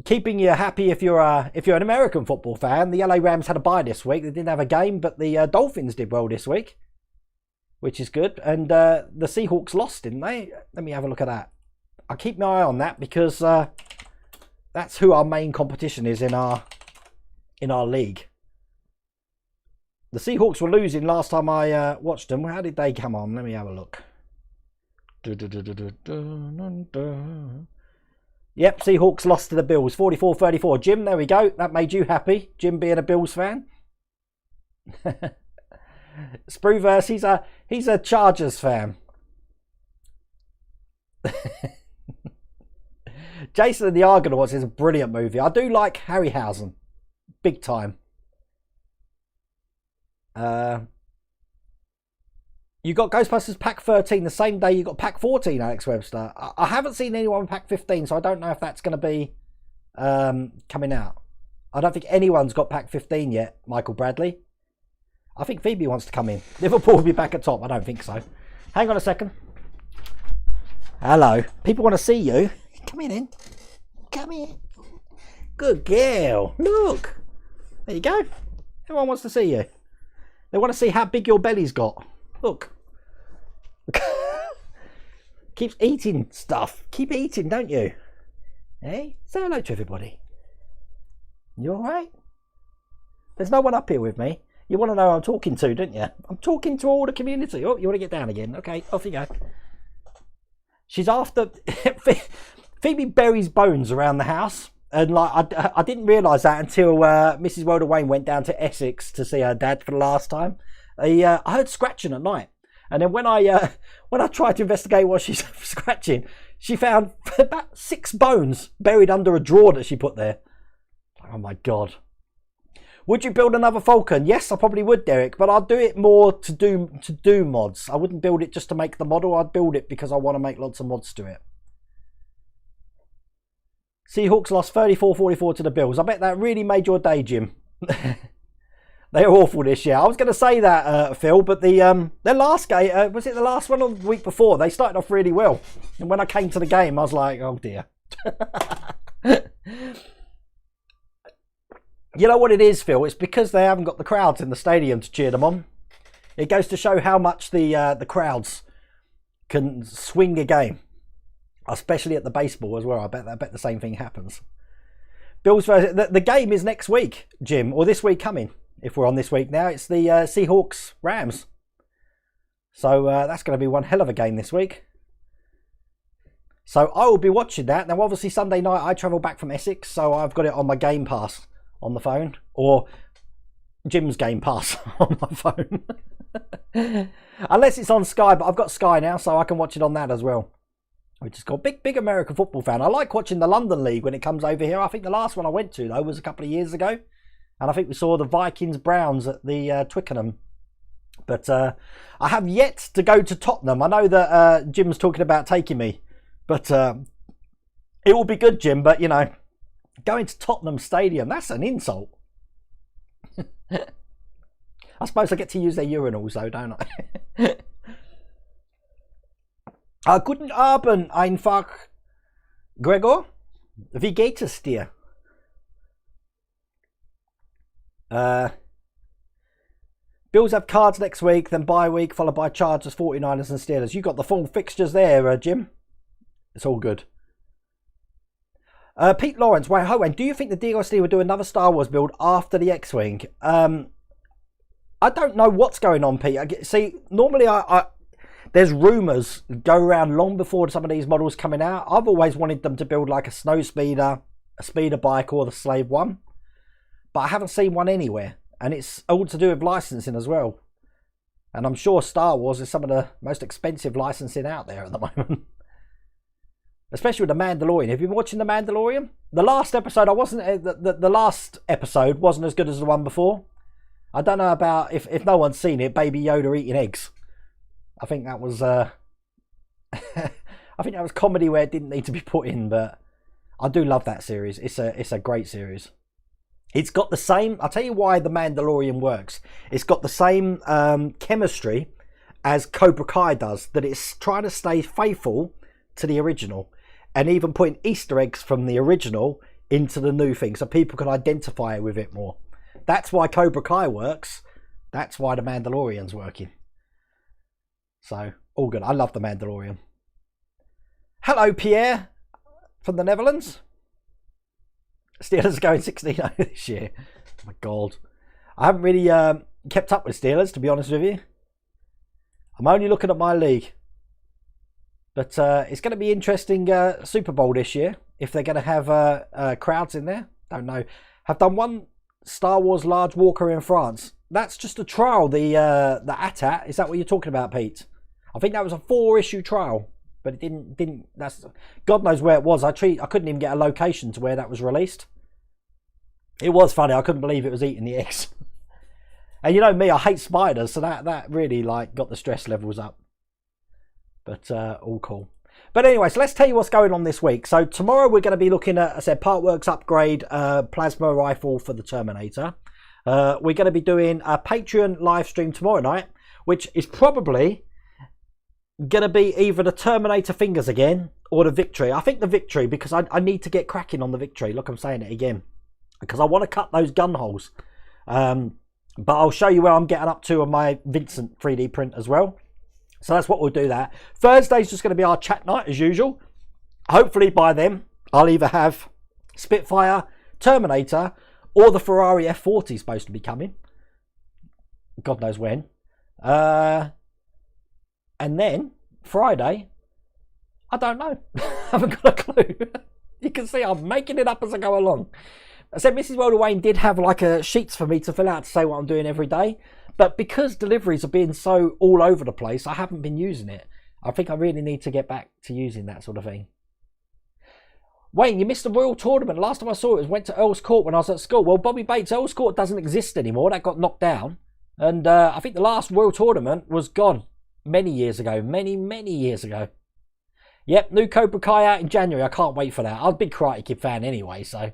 keeping you happy if you're an American football fan, the LA Rams had a bye this week. They didn't have a game, but the Dolphins did well this week, which is good. And the Seahawks lost, didn't they? Let me have a look at that. I'll keep my eye on that because that's who our main competition is in our league. The Seahawks were losing last time I watched them. How did they come on? Let me have a look. Yep, Seahawks lost to the Bills, 44-34. Jim, there we go. That made you happy. Jim being a Bills fan. Spruverse, he's a Chargers fan. Jason and the Argonauts is a brilliant movie. I do like Harryhausen. Big time. You got Ghostbusters Pack 13 the same day you got Pack 14, Alex Webster. I haven't seen anyone with Pack 15, so I don't know if that's going to be coming out. I don't think anyone's got Pack 15 yet, Michael Bradley. I think Phoebe wants to come in. Liverpool will be back at top. I don't think so. Hang on a second. Hello. People want to see you. Come in. Come in. Good girl. Look. There you go. Everyone wants to see you. They want to see how big your belly's got. Look. Keeps eating stuff. Keep eating, don't you? Hey? Say hello to everybody. You alright? There's no one up here with me. You want to know who I'm talking to, don't you? I'm talking to all the community. Oh, you want to get down again? Okay, off you go. She's after... Phoebe buries bones around the house. And like I didn't realise that until Mrs. Rhoda Wayne went down to Essex to see her dad for the last time. I heard scratching at night. And then when I tried to investigate what she's scratching, she found about 6 bones buried under a drawer that she put there. Oh my God. Would you build another Falcon? Yes, I probably would, Derek, but I'd do it more to do mods. I wouldn't build it just to make the model. I'd build it because I want to make lots of mods to it. Seahawks lost 34-44 to the Bills. I bet that really made your day, Jim. They're awful this year. I was going to say that, Phil, but their last game, was it the last one or the week before? They started off really well. And when I came to the game, I was like, oh dear. You know what it is, Phil? It's because they haven't got the crowds in the stadium to cheer them on. It goes to show how much the crowds can swing a game. Especially at the baseball as well. I bet the same thing happens. Bills versus the game is next week, Jim, or this week coming. If we're on this week now, it's the Seahawks Rams. So that's going to be one hell of a game this week. So I will be watching that. Now, obviously, Sunday night I travel back from Essex, so I've got it on my Game Pass on the phone, or Jim's Game Pass on my phone. Unless it's on Sky, but I've got Sky now, so I can watch it on that as well. Which is called big American football fan. I like watching the London League when it comes over here. I think the last one I went to though was a couple of years ago, and I think we saw the Vikings Browns at the Twickenham. But I have yet to go to Tottenham. I know that Jim's talking about taking me, but it will be good, Jim. But you know, going to Tottenham Stadium, that's an insult. I suppose I get to use their urinals though, don't I? Guten Abend einfach, Gregor. Wie geht es dir? Bills have Cards next week, then bye week, followed by Chargers, 49ers and Steelers. You got the full fixtures there, Jim. It's all good. Pete Lawrence, wait, Hoen, do you think the Deagostini will do another Star Wars build after the X-Wing? I don't know what's going on, Pete. See, normally there's rumours go around long before some of these models coming out. I've always wanted them to build like a snow speeder, a speeder bike, or the Slave One, but I haven't seen one anywhere, and it's all to do with licensing as well. And I'm sure Star Wars is some of the most expensive licensing out there at the moment, especially with the Mandalorian. Have you been watching the Mandalorian? The last episode, the last episode wasn't as good as the one before. I don't know about if no one's seen it. Baby Yoda eating eggs. I think that was I think that was comedy where it didn't need to be put in, but I do love that series. It's a great series. It's got the same, I'll tell you why the Mandalorian works. It's got the same chemistry as Cobra Kai does, that it's trying to stay faithful to the original and even putting Easter eggs from the original into the new thing so people can identify with it more. That's why Cobra Kai works. That's why the Mandalorian's working. So, all good. I love the Mandalorian. Hello, Pierre, from the Netherlands. Steelers are going 16-0 this year. Oh my God. I haven't really kept up with Steelers, to be honest with you. I'm only looking at my league. But it's going to be interesting Super Bowl this year. If they're going to have crowds in there. Don't know. Have done one Star Wars large walker in France. That's just a trial, the ATAT. Is that what you're talking about, Pete? I think that was a 4-issue trial, but it didn't. That's God knows where it was. I couldn't even get a location to where that was released. It was funny. I couldn't believe it was eating the eggs. And you know me, I hate spiders, so that really like got the stress levels up. But all cool. But anyway, so let's tell you what's going on this week. So tomorrow we're going to be looking at, I said, Partwork's upgrade plasma rifle for the Terminator. We're going to be doing a Patreon live stream tomorrow night, which is probably going to be either the Terminator fingers again or the Victory. I think the Victory, because I need to get cracking on the Victory. Look, I'm saying it again. Because I want to cut those gun holes. But I'll show you where I'm getting up to on my Vincent 3D print as well. So that's what we'll do that. Thursday's just going to be our chat night as usual. Hopefully by then I'll either have Spitfire, Terminator, or the Ferrari F40 supposed to be coming. God knows when. And then Friday, I don't know. I haven't got a clue. You can see I'm making it up as I go along. I said Mrs. Welder Wayne did have like sheets for me to fill out to say what I'm doing every day. But because deliveries are being so all over the place, I haven't been using it. I think I really need to get back to using that sort of thing. Wayne, you missed the Royal Tournament. Last time I saw it went to Earl's Court when I was at school. Well, Bobby Bates, Earl's Court doesn't exist anymore. That got knocked down. And I think the last Royal Tournament was gone many years ago. Many years ago. Yep, new Cobra Kai out in January. I can't wait for that. I'm a big Karate Kid fan anyway, so.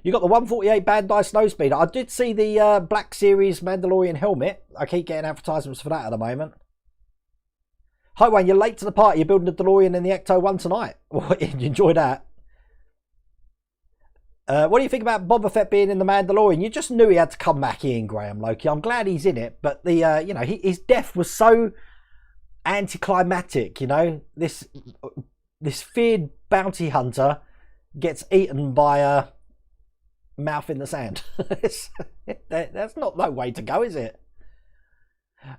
You got the 148 Bandai Snowspeeder. I did see the Black Series Mandalorian helmet. I keep getting advertisements for that at the moment. Hi Wayne, you're late to the party. You're building the DeLorean and the Ecto 1 tonight. You enjoy that. What do you think about Boba Fett being in the Mandalorian? You just knew he had to come back in, Graham Loki. I'm glad he's in it, but the you know, his death was so anticlimactic. You know, this feared bounty hunter gets eaten by a mouth in the sand. That's not no way to go, is it?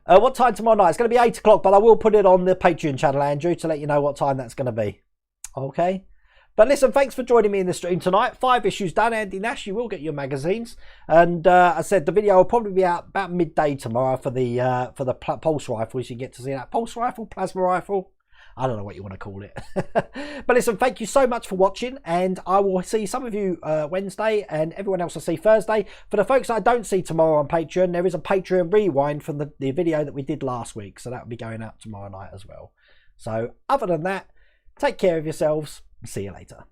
What time tomorrow night? It's going to be 8 o'clock, but I will put it on the Patreon channel, Andrew, to let you know what time that's going to be. Okay. But listen, thanks for joining me in the stream tonight. 5 issues done. Andy Nash, you will get your magazines. And I said the video will probably be out about midday tomorrow for the pulse rifles. You get to see that pulse rifle, plasma rifle. I don't know what you want to call it. But listen, thank you so much for watching. And I will see some of you Wednesday and everyone else I see Thursday. For the folks I don't see tomorrow on Patreon, there is a Patreon rewind from the video that we did last week. So that will be going out tomorrow night as well. So other than that, take care of yourselves. See you later.